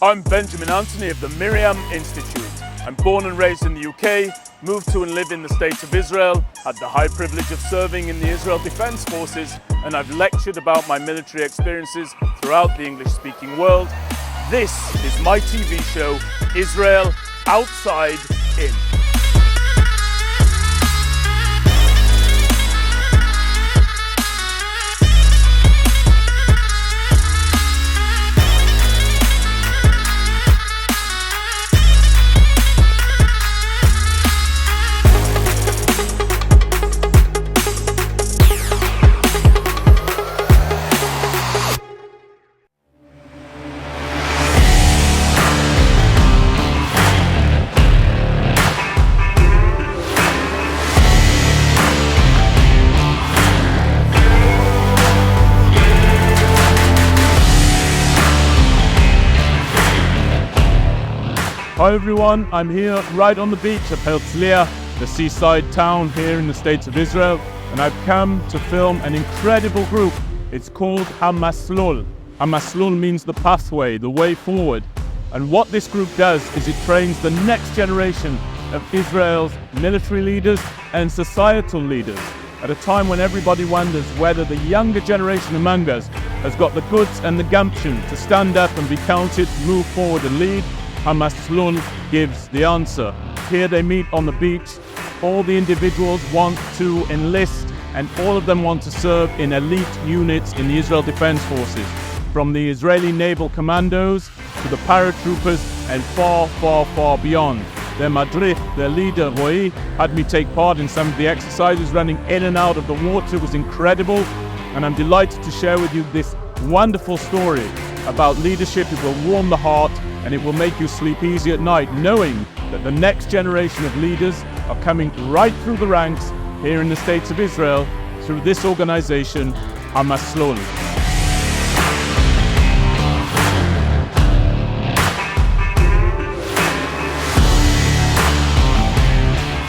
I'm Benjamin Anthony of the Miriam Institute. I'm born and raised in the UK, moved to and live in the State of Israel, had the high privilege of serving in the Israel Defense Forces, and I've lectured about my military experiences throughout the English-speaking world. This is my TV show, Israel Outside In. Hi everyone, I'm here right on the beach at Herzliya, the seaside town here in the States of Israel, and I've come to film an incredible group. It's called HAMASLUL. HAMASLUL means the pathway, the way forward. And what this group does is it trains the next generation of Israel's military leaders and societal leaders at a time when everybody wonders whether the younger generation among us has got the goods and the gumption to stand up and be counted, move forward and lead. HAMASLUL gives the answer. Here they meet on the beach. All the individuals want to enlist and all of them want to serve in elite units in the Israel Defense Forces. From the Israeli Naval Commandos to the paratroopers and far beyond. Their madrich, their leader, Roy, had me take part in some of the exercises running in and out of the water. It was incredible. And I'm delighted to share with you this wonderful story about leadership. It will warm the heart and it will make you sleep easy at night, knowing that the next generation of leaders are coming right through the ranks here in the States of Israel through this organization, HAMASLUL.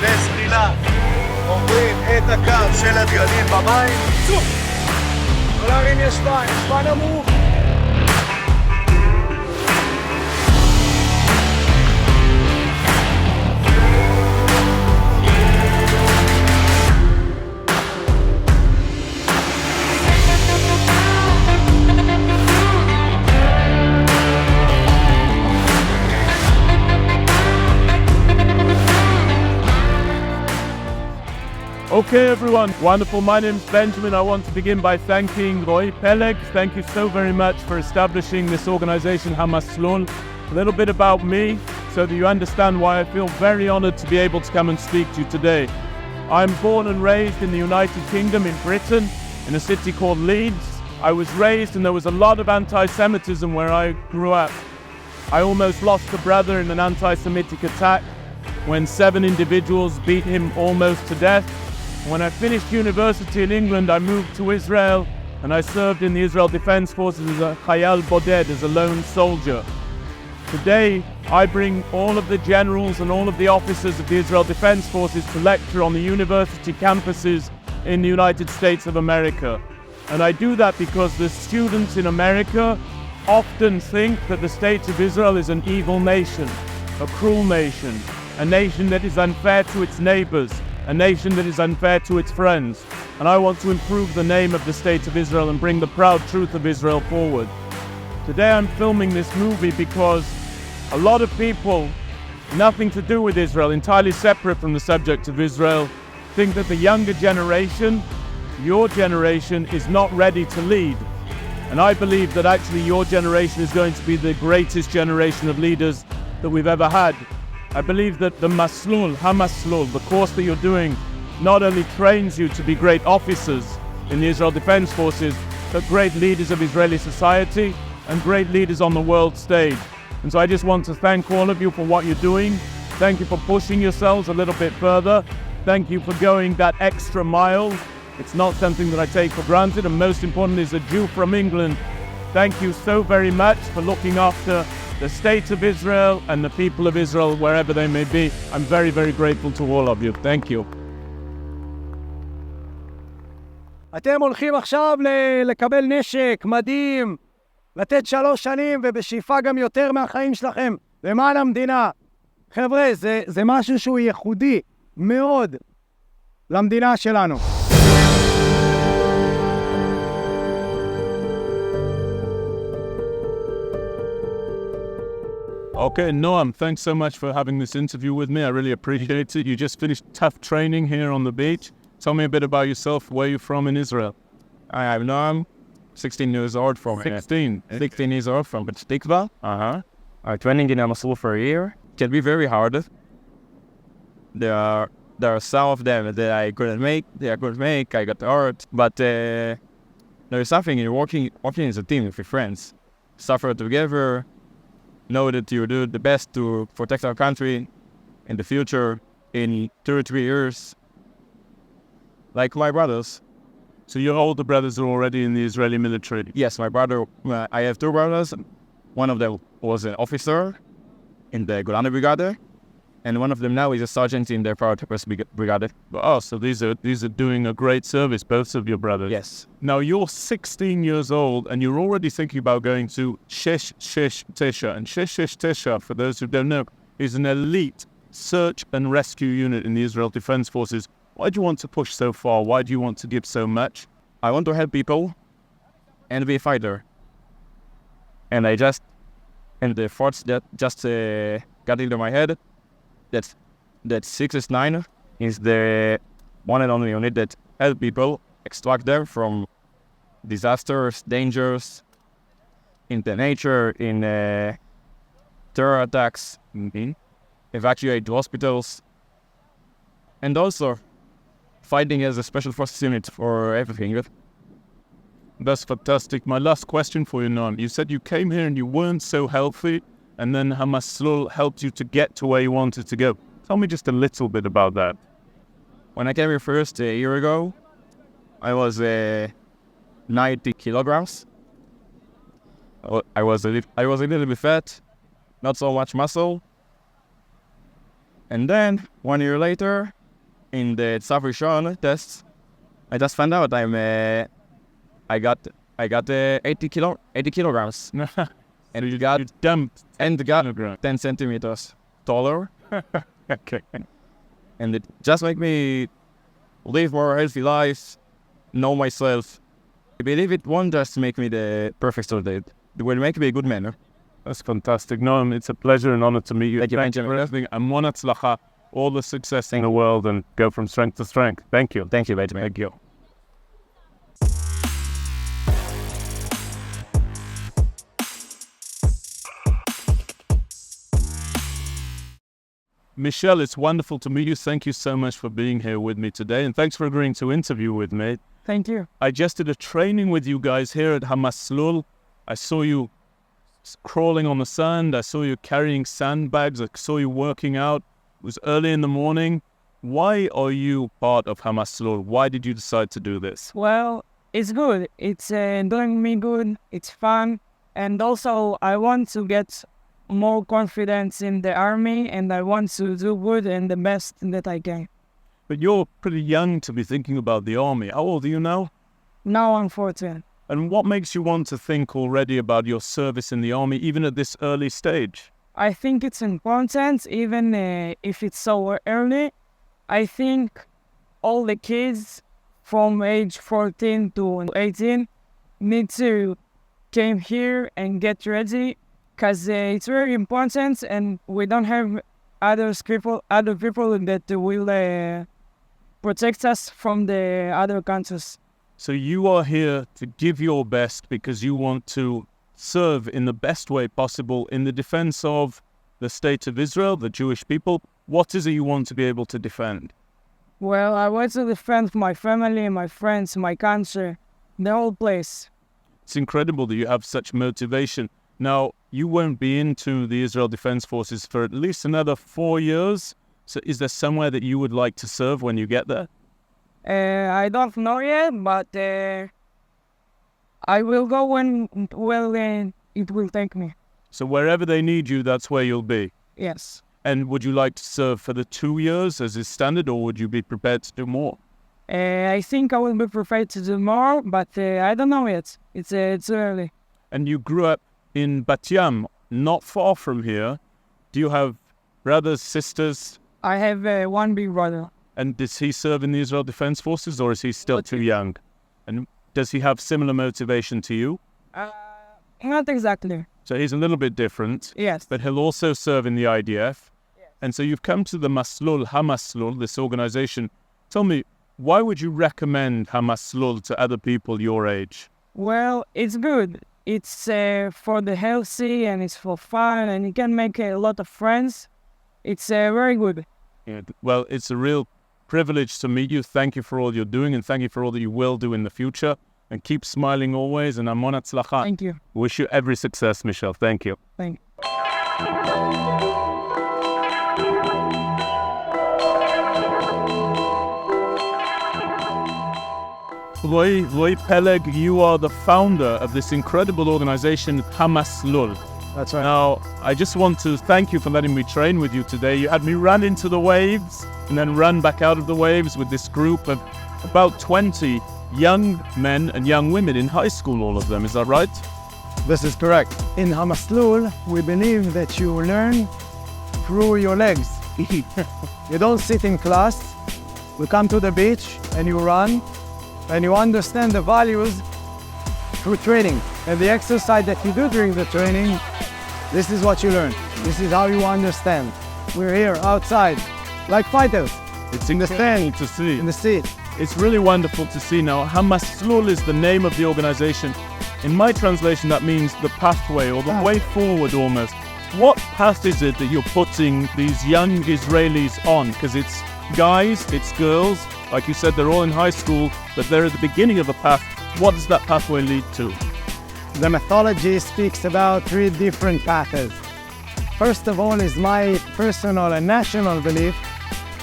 לזחילה, עוברים את הקו של הדגלים במים, צוף! לא להרים ישביים, ישבן נמוך. Okay everyone, wonderful. My name's Benjamin. I want to begin by thanking Roy Peleg. Thank you so very much for establishing this organization, HAMASLUL. A little bit about me, so that you understand why I feel very honored to be able to come and speak to you today. I'm born and raised in the United Kingdom in Britain, in a city called Leeds. I was raised and there was a lot of anti-Semitism where I grew up. I almost lost a brother in an anti-Semitic attack when 7 individuals beat him almost to death. When I finished university in England, I moved to Israel and I served in the Israel Defense Forces as a Chayal Boded, as a lone soldier. Today, I bring all of the generals and all of the officers of the Israel Defense Forces to lecture on the university campuses in the United States of America. And I do that because the students in America often think that the State of Israel is an evil nation, a cruel nation, a nation that is unfair to its neighbors, a nation that is unfair to its friends. And I want to improve the name of the State of Israel and bring the proud truth of Israel forward. Today I'm filming this movie because a lot of people, nothing to do with Israel, entirely separate from the subject of Israel, think that the younger generation, your generation, is not ready to lead. And I believe that actually your generation is going to be the greatest generation of leaders that we've ever had. I believe that the HAMASLUL, the course that you're doing, not only trains you to be great officers in the Israel Defense Forces, but great leaders of Israeli society and great leaders on the world stage. And so I just want to thank all of you for what you're doing. Thank you for pushing yourselves a little bit further. Thank you for going that extra mile. It's not something that I take for granted, and most importantly, as a Jew from England, thank you so very much for looking after the State of Israel and the people of Israel, wherever they may be. I'm very, very grateful to all of you. Thank you. אתם הולכים עכשיו לקבל נשק, מדים, לתת 3 שנים ובשאיפה גם יותר מהחיים שלכם למען המדינה. חבר'ה, זה משהו שהוא ייחודי מאוד למדינה שלנו. Okay, Noam, thanks so much for having this interview with me. I really appreciate it. You just finished tough training here on the beach. Tell me a bit about yourself. Where are you from in Israel? I'm Noam, 16 years old from 16 years old from Tikva. Uh-huh. I'm training in HAMASLUL for a year. It can be very hard. There are some of them that I couldn't make. They I could make. I got hurt. But there is something in working as a team with your friends. Suffer together. Know that you do the best to protect our country in the future, in 2 or 3 years. Like my brothers. So your older brothers are already in the Israeli military? Yes, my brother, I have 2 brothers. One of them was an officer in the Golani Brigade, and one of them now is a sergeant in the Paratroopers Brigade. Oh, so these are doing a great service, both of your brothers. Yes. Now you're 16 years old and you're already thinking about going to Shesh Shesh Tesha. And Shesh Shesh Tesha, for those who don't know, is an elite search and rescue unit in the Israel Defense Forces. Why do you want to push so far? Why do you want to give so much? I want to help people and be a fighter. And the thoughts that just got into my head, that 6S9 is the one and only unit that help people extract them from disasters, dangers, in the nature, in terror attacks, evacuate hospitals, and also fighting as a special forces unit for everything. That's fantastic. My last question for you, Noam. You said you came here and you weren't so healthy, and then HAMASLUL helped you to get to where you wanted to go. Tell me just a little bit about that. When I came here first a year ago, I was 90 kilograms. I was a little bit fat, not so much muscle. And then 1 year later, in the Tzav tests, I just found out I got 80 kilograms. And You dumped got kilograms. 10 centimeters taller. Okay. And it just make me live more healthy life, know myself. I believe it won't just make me the perfect soldier. It will make me a good man. That's fantastic. Noam, it's a pleasure and honor to meet you. Thank you, Thank you for everything. And mon hatzlacha, all the success in the world, and go from strength to strength. Thank you. Thank you, Benjamin. Thank you. Michelle, it's wonderful to meet you. Thank you so much for being here with me today, and thanks for agreeing to interview with me. Thank you. I just did a training with you guys here at HAMASLUL. I saw you crawling on the sand. I saw you carrying sandbags. I saw you working out. It was early in the morning. Why are you part of HAMASLUL? Why did you decide to do this? Well, it's good. It's doing me good. It's fun. And also, I want to get more confidence in the army, and I want to do good and the best that I can. But you're pretty young to be thinking about the army. How old are you now? Now I'm 14. And what makes you want to think already about your service in the army, even at this early stage? I think it's important, even if it's so early. I think all the kids from age 14 to 18 need to come here and get ready, because it's very important, and we don't have other people that will protect us from the other countries. So you are here to give your best because you want to serve in the best way possible in the defense of the state of Israel, the Jewish people. What is it you want to be able to defend? Well, I want to defend my family, my friends, my country, the whole place. It's incredible that you have such motivation. Now, you won't be into the Israel Defense Forces for at least another 4 years. So is there somewhere that you would like to serve when you get there? I don't know yet, but I will go when it will take me. So wherever they need you, that's where you'll be. Yes. And would you like to serve for the 2 years as is standard, or would you be prepared to do more? I think I will be prepared to do more, but I don't know yet. It's early. and you grew up in Bat Yam, not far from here. Do you have brothers, sisters? I have one big brother. And does he serve in the Israel Defense Forces, or is he still too young? And does he have similar motivation to you? Not exactly. So he's a little bit different. Yes. But he'll also serve in the IDF. Yes. And so you've come to the HAMASLUL, this organization. Tell me, why would you recommend HAMASLUL to other people your age? Well, it's good. It's for the healthy, and it's for fun, and you can make a lot of friends. It's very good. Yeah. Well, it's a real privilege to meet you. Thank you for all you're doing, and thank you for all that you will do in the future. And keep smiling always, and amon hatzlacha. Thank you. Wish you every success, Michelle. Thank you. Thank you. Roy Peleg, you are the founder of this incredible organization, HAMASLUL. That's right. Now, I just want to thank you for letting me train with you today. You had me run into the waves and then run back out of the waves with this group of about 20 young men and young women in high school, all of them. Is that right? This is correct. In HAMASLUL, we believe that you learn through your legs. You don't sit in class. You come to the beach and you run, and you understand the values through training. And the exercise that you do during the training, this is what you learn. This is how you understand. We're here outside, like fighters. It's incredible to see. In the sea. It's really wonderful to see now. HAMASLUL is the name of the organization. In my translation, that means the pathway or the way forward almost. What path is it that you're putting these young Israelis on? Because it's guys, it's girls. Like you said, they're all in high school, but they're at the beginning of a path. What does that pathway lead to? The mythology speaks about 3 different paths. First of all is my personal and national belief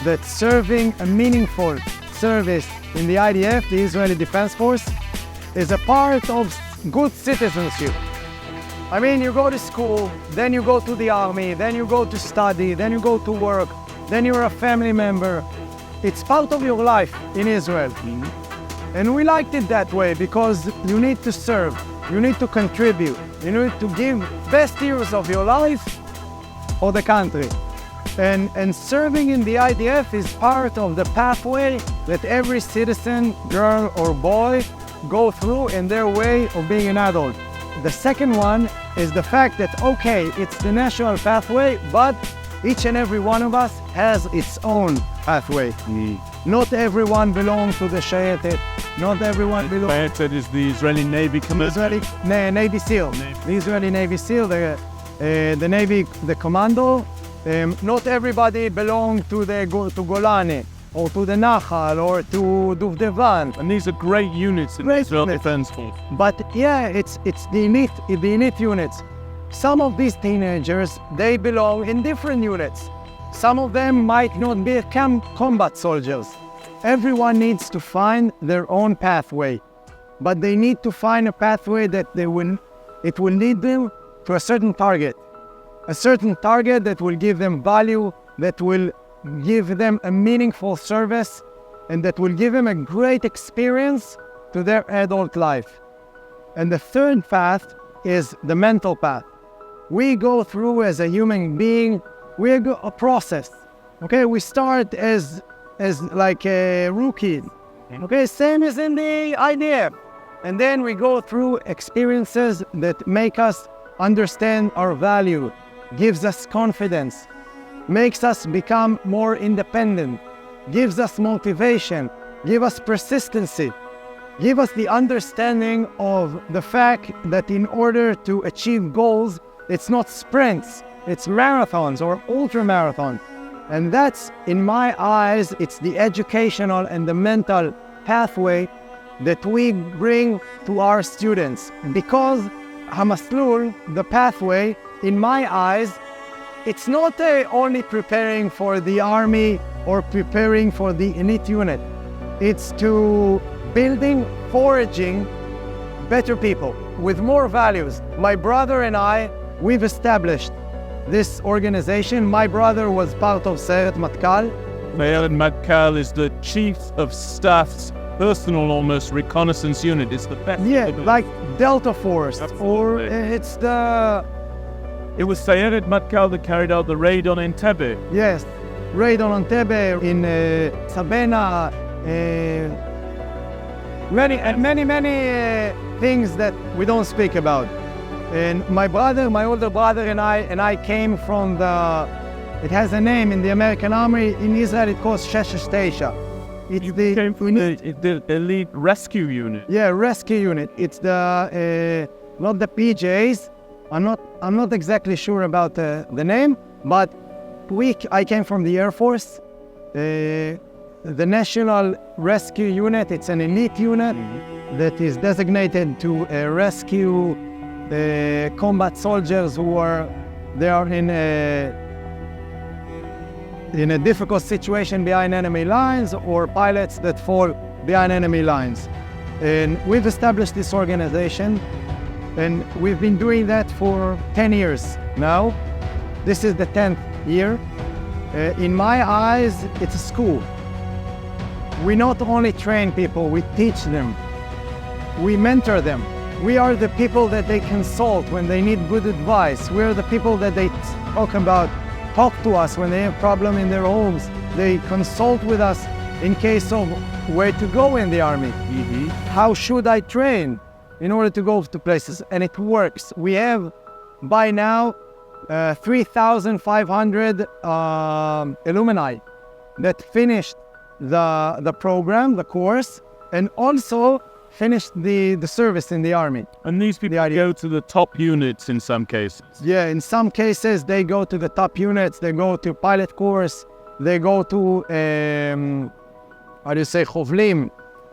that serving a meaningful service in the IDF, the Israeli Defense Force, is a part of good citizenship. I mean, you go to school, then you go to the army, then you go to study, then you go to work, then you're a family member. It's part of your life in Israel. And we liked it that way because you need to serve, you need to contribute, you need to give best years of your life for the country. And serving in the IDF is part of the pathway that every citizen, girl or boy, go through in their way of being an adult. The second one is the fact that, okay, it's the national pathway, but each and every one of us has its own pathway. Not everyone belongs to the Shayetet. Not everyone belongs. Shayetet is the Israeli Navy Command. Israeli Navy SEAL. The Israeli Navy SEAL, the Navy, the commando. Not everybody belongs to Golani or to the Nachal or to Duvdevan. And these are great units in the Israel Defense Force. But yeah, it's the elite units. Some of these teenagers, they belong in different units. Some of them might not become combat soldiers. Everyone needs to find their own pathway, but they need to find a pathway that it will lead them to a certain target that will give them value, that will give them a meaningful service, and that will give them a great experience to their adult life. And the third path is the mental path. We go through as a human being, we go a process. Okay, we start as like a rookie. Okay, same as in the IDF. And then we go through experiences that make us understand our value, gives us confidence, makes us become more independent, gives us motivation, gives us persistency, gives us the understanding of the fact that in order to achieve goals, it's not sprints, it's marathons or ultra marathons. And that's, in my eyes, it's the educational and the mental pathway that we bring to our students. Because HAMASLUL, the pathway, in my eyes, it's not only preparing for the army or preparing for the elite unit. It's to foraging better people with more values. My brother and I, we've established this organization. My brother was part of Sayeret Matkal. Sayeret Matkal is the Chief of Staff's personal, almost reconnaissance unit. It's the best. Yeah, like Delta Force, or Absolutely. it's the, It was Sayeret Matkal that carried out the raid on Entebbe. yes, raid on Entebbe, in Sabena, many things that we don't speak about. And my older brother and I came from it has a name in the American Army. In Israel it calls Sheshesh Teisha. It's You came from the elite rescue unit. yeah, rescue unit. It's the not the PJs. I'm not exactly sure about the name, but I came from the Air Force. The National Rescue Unit. It's an elite unit that is designated to rescue combat soldiers who are in a difficult situation behind enemy lines, or pilots that fall behind enemy lines. And we've established this organization, and we've been doing that for 10 years now. This is the 10th year. In my eyes, it's a school. We not only train people, we teach them. We mentor them. We are the people that they consult when they need good advice. We are the people that they talk to us when they have problem in their homes. They consult with us in case of where to go in the army. How should I train in order to go to places? And it works. We have by now 3,500 alumni that finished the program, the course, and also finished the service in the army. And these people go to the top units in some cases. Yeah, in some cases they go to the top units, they go to pilot course, they go to, Chovlim.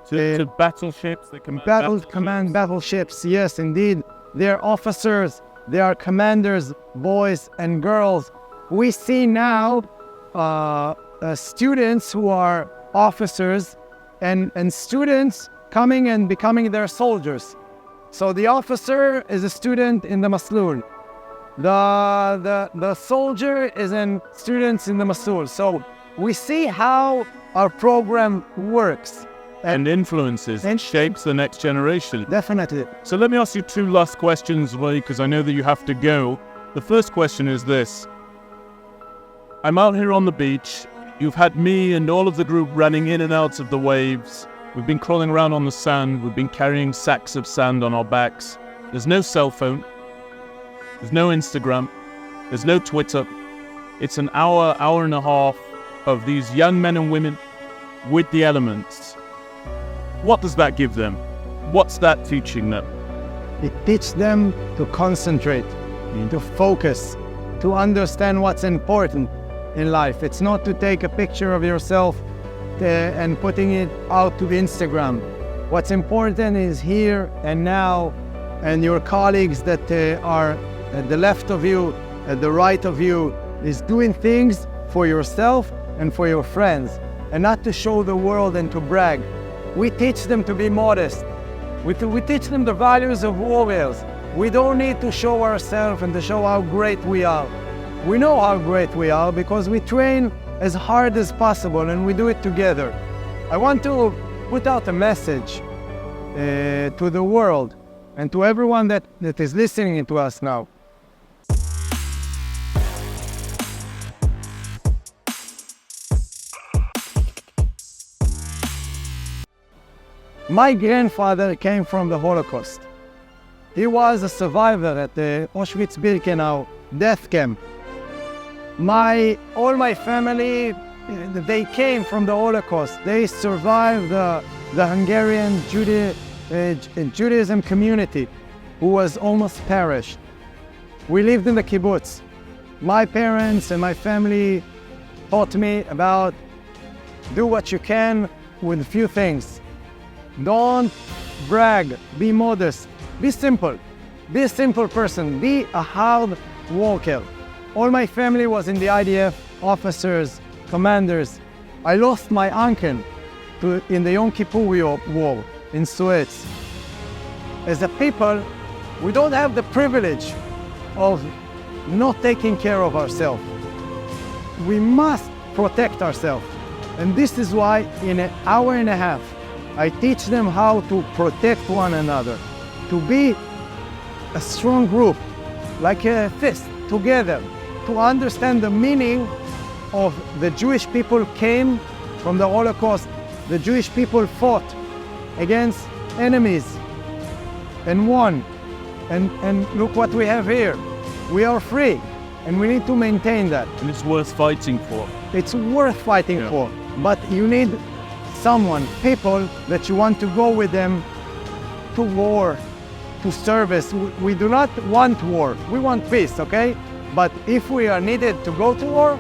To battleships, they Command battleships, yes, indeed. They're officers, they are commanders, boys and girls. We see now students who are officers and students coming and becoming their soldiers. So the officer is a student in the Maslul. The soldier is in students in the Maslul. So we see how our program works. and influences and shapes the next generation. Definitely. So let me ask you two last questions, Roy, because I know that you have to go. The first question is this. I'm out here on the beach. You've had me and all of the group running in and out of the waves. We've been crawling around on the sand. We've been carrying sacks of sand on our backs. There's no cell phone. There's no Instagram. There's no Twitter. It's an hour, hour and a half of these young men and women with the elements. What does that give them? What's that teaching them? It teaches them to concentrate, to focus, to understand what's important in life. It's not to take a picture of yourself and putting it out to Instagram. What's important is here and now, and your colleagues that are at the left of you, at the right of you, is doing things for yourself and for your friends, and not to show the world and to brag. We teach them to be modest. We teach them the values of warriors. We don't need to show ourselves and to show how great we are. We know how great we are because we train as hard as possible and we do it together. I want to put out a message to the world and to everyone that is listening to us now. My grandfather came from the Holocaust. He was a survivor at the Auschwitz-Birkenau death camp. All my family, they came from the Holocaust. They survived the Hungarian Judaism community, who was almost perished. We lived in the kibbutz. My parents and my family taught me about do what you can with a few things. Don't brag, be modest, be simple. Be a simple person, be a hard worker. All my family was in the IDF, officers, commanders. I lost my uncle in the Yom Kippur War in Suez. As a people, we don't have the privilege of not taking care of ourselves. We must protect ourselves. And this is why in an hour and a half, I teach them how to protect one another, to be a strong group, like a fist, together, to understand the meaning of the Jewish people came from the Holocaust. The Jewish people fought against enemies and won. And look what we have here. We are free, and we need to maintain that. And it's worth fighting for. It's worth fighting for, but you need someone, people that you want to go with them to war, to service. We do not want war, we want peace, okay? But if we are needed to go to war,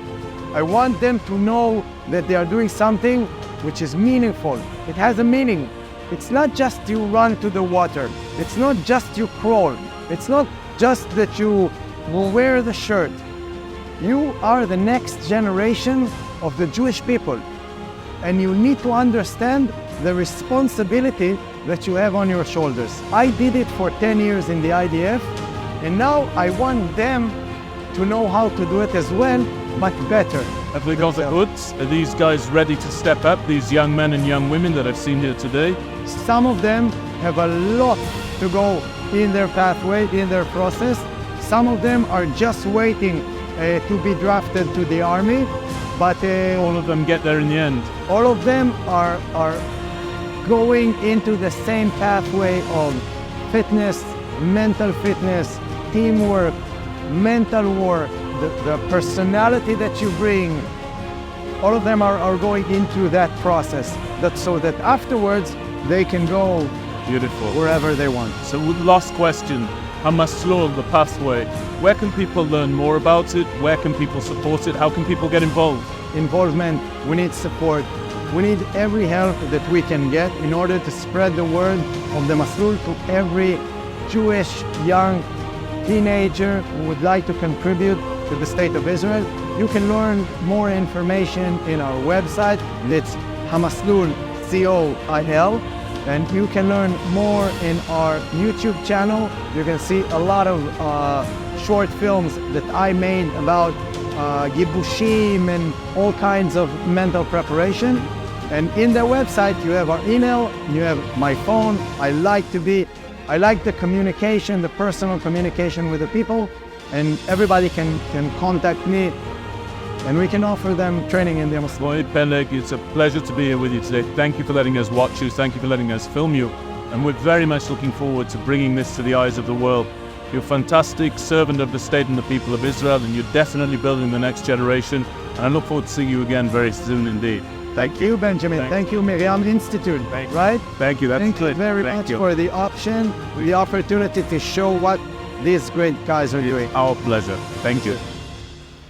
I want them to know that they are doing something which is meaningful. It has a meaning. It's not just you run to the water. It's not just you crawl. It's not just that you will wear the shirt. You are the next generation of the Jewish people. And you need to understand the responsibility that you have on your shoulders. I did it for 10 years in the IDF, and now I want them to know how to do it as well, but better. Have they got the goods? Are these guys ready to step up, these young men and young women that I've seen here today? Some of them have a lot to go in their pathway, in their process. Some of them are just waiting to be drafted to the army, but all of them get there in the end. All of them are going into the same pathway of fitness, mental fitness, teamwork, mental work, the personality that you bring. All of them are going into that process, so that afterwards they can go beautiful wherever they want. So last question, HAMASLUL, the pathway. Where can people learn more about it? Where can people support it? How can people get involved? Involvement, we need support. We need every help that we can get in order to spread the word of the Maslul to every Jewish young teenager who would like to contribute to the State of Israel. You can learn more information in our website. That's HAMASLUL, C-O-I-L. And you can learn more in our YouTube channel. You can see a lot of short films that I made about Gibushim and all kinds of mental preparation. And in the website, you have our email, you have my phone. I like the communication, the personal communication with the people, and everybody can contact me, and we can offer them training in the HAMASLUL. Roy Peleg, it's a pleasure to be here with you today. Thank you for letting us watch you. Thank you for letting us film you. And we're very much looking forward to bringing this to the eyes of the world. You're a fantastic servant of the state and the people of Israel, and you're definitely building the next generation. And I look forward to seeing you again very soon indeed. Thank you, Benjamin. Thank you, Miriam Institute. Right? Thank you. Thank you very much for the option, the opportunity to show what these great guys are doing. Our pleasure. Thank you.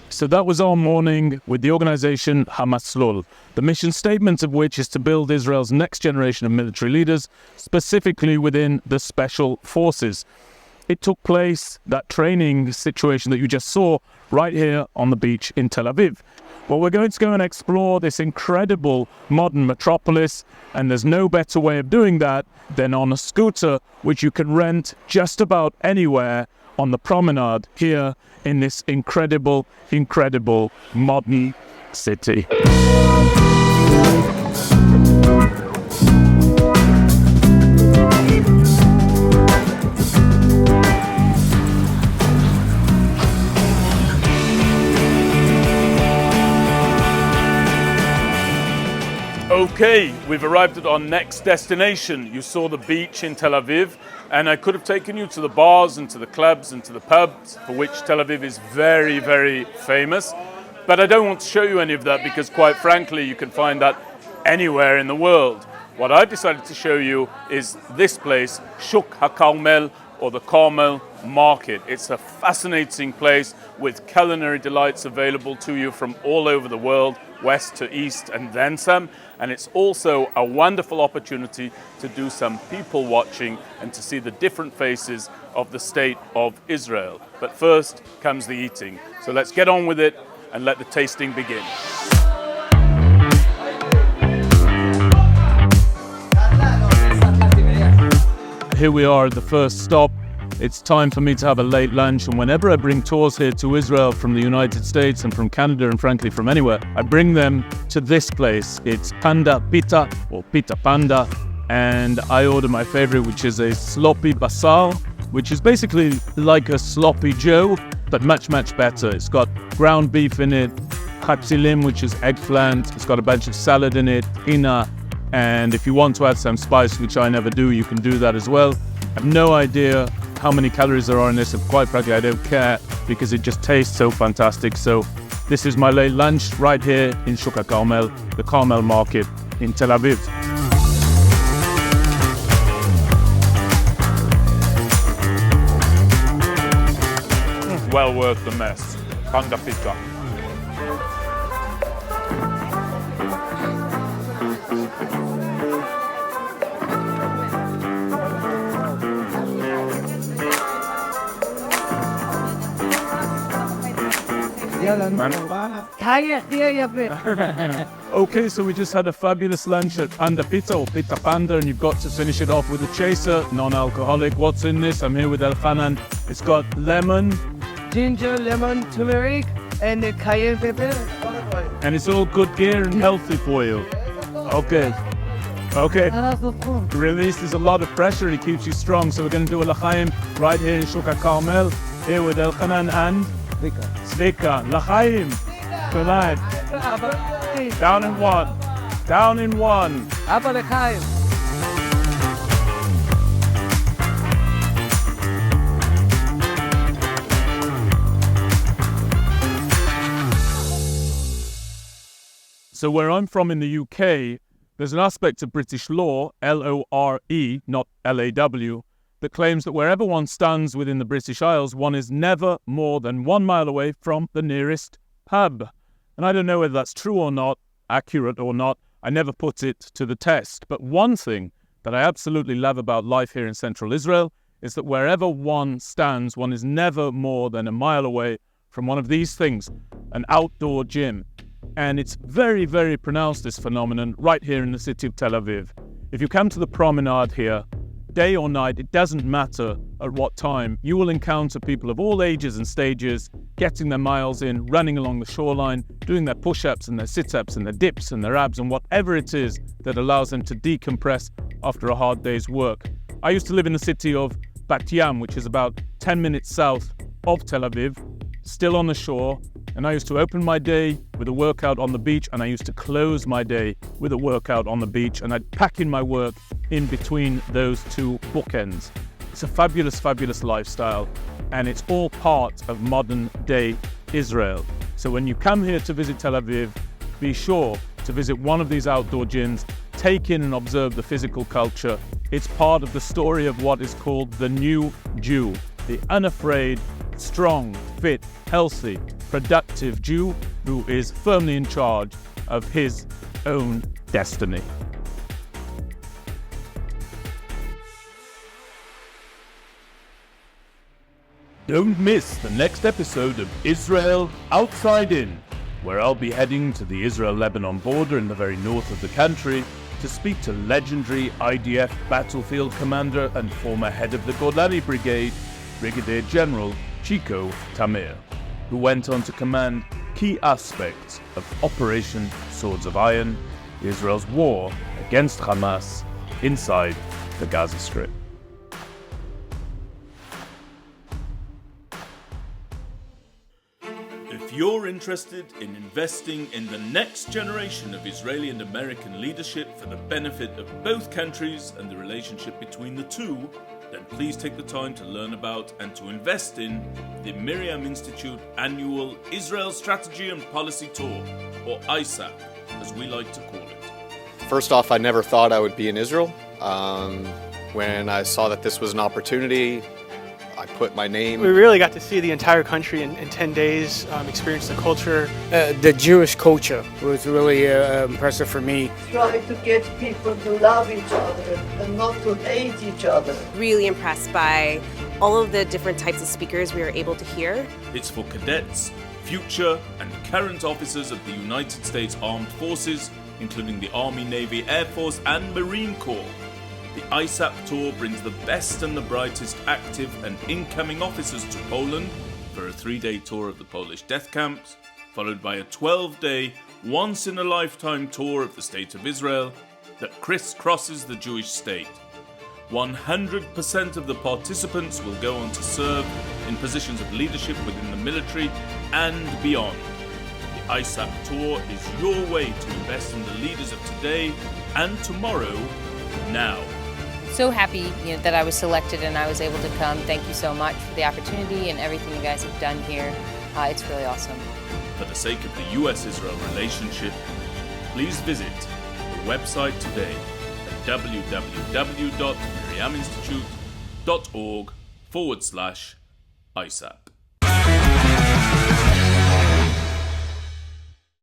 So that was our morning with the organization HAMASLUL, the mission statement of which is to build Israel's next generation of military leaders, specifically within the special forces. It took place, that training situation that you just saw, right here on the beach in Tel Aviv. Well, we're going to go and explore this incredible modern metropolis, and there's no better way of doing that than on a scooter, which you can rent just about anywhere on the promenade here in this incredible modern city. Okay, we've arrived at our next destination. You saw the beach in Tel Aviv, and I could have taken you to the bars and to the clubs and to the pubs, for which Tel Aviv is very famous. But I don't want to show you any of that because, quite frankly, you can find that anywhere in the world. What I've decided to show you is this place, Shuk HaCarmel, or the Carmel Market. It's a fascinating place with culinary delights available to you from all over the world, west to east and then some. And it's also a wonderful opportunity to do some people watching and to see the different faces of the state of Israel. But first comes the eating. So let's get on with it and let the tasting begin. Here we are at the first stop. It's time for me to have a late lunch, and whenever I bring tours here to Israel from the United States and from Canada and frankly from anywhere, I bring them to this place. It's Panda Pita, or Pita Panda, and I order my favorite, which is a sloppy basal, which is basically like a sloppy Joe, but much, much better. It's got ground beef in it, chatzilim, which is eggplant. It's got a bunch of salad in it, ina, and if you want to add some spice, which I never do, you can do that as well. I have no idea how many calories there are in this, and quite frankly, I don't care because it just tastes so fantastic. So this is my late lunch right here in Shuk Carmel, the Carmel Market in Tel Aviv. Well worth the mess. Panda pizza. Okay, so we just had a fabulous lunch at Panda Pizza or Pizza Panda, and you've got to finish it off with a chaser, non-alcoholic. What's in this? I'm here with Elchanan. It's got lemon, Ginger, lemon, turmeric, and the cayenne pepper. and it's all good gear and healthy for you. Okay. Okay. Releases a lot of pressure, it keeps you strong. So we're going to do a l'chaim right here in Shuk Carmel, here with Elchanan and Zvika. L'chaim. Good night. Down in one. Down in one. Abba l'chaim. So where I'm from in the UK, there's an aspect of British law, L-O-R-E, not L-A-W, that claims that wherever one stands within the British Isles, one is never more than 1 mile away from the nearest pub. And I don't know whether that's true or not, accurate or not. I never put it to the test. But one thing that I absolutely love about life here in central Israel is that wherever one stands, one is never more than 1 mile away from one of these things, an outdoor gym. And it's very, very pronounced, this phenomenon, right here in the city of Tel Aviv. If you come to the promenade here, day or night, it doesn't matter at what time, you will encounter people of all ages and stages getting their miles in, running along the shoreline, doing their push-ups and their sit-ups and their dips and their abs and whatever it is that allows them to decompress after a hard day's work. I used to live in the city of Bat Yam, which is about 10 minutes south of Tel Aviv, still on the shore, and I used to open my day with a workout on the beach, and I used to close my day with a workout on the beach, and I'd pack in my work in between those two bookends. It's a fabulous, fabulous lifestyle, and it's all part of modern day Israel. So when you come here to visit Tel Aviv, be sure to visit one of these outdoor gyms, take in and observe the physical culture. It's part of the story of what is called the new Jew, the unafraid, strong, fit, healthy, productive Jew who is firmly in charge of his own destiny. Don't miss the next episode of Israel Outside In, where I'll be heading to the Israel-Lebanon border in the very north of the country to speak to legendary IDF battlefield commander and former head of the Golani Brigade, Brigadier General Chico Tamir, who went on to command key aspects of Operation Swords of Iron, Israel's war against Hamas inside the Gaza Strip. If you're interested in investing in the next generation of Israeli and American leadership for the benefit of both countries and the relationship between the two, then please take the time to learn about and to invest in the Miriam Institute annual Israel Strategy and Policy Tour, or ISAP, as we like to call it. First off, I never thought I would be in Israel. When I saw that this was an opportunity, I put my name. We really got to see the entire country in 10 days, experience the culture. The Jewish culture was really impressive for me. Try to get people to love each other and not to hate each other. Really impressed by all of the different types of speakers we were able to hear. It's for cadets, future and current officers of the United States Armed Forces, including the Army, Navy, Air Force and Marine Corps. The ISAP tour brings the best and the brightest active and incoming officers to Poland for a 3-day tour of the Polish death camps, followed by a 12-day, once-in-a-lifetime tour of the State of Israel, that crisscrosses the Jewish state. 100% of the participants will go on to serve in positions of leadership within the military and beyond. The ISAP Tour is your way to invest in the leaders of today and tomorrow, now. So happy that I was selected and I was able to come. Thank you so much for the opportunity and everything you guys have done here. It's really awesome. For the sake of the US-Israel relationship, please visit the website today at www.miriaminstitute.org/ISAP.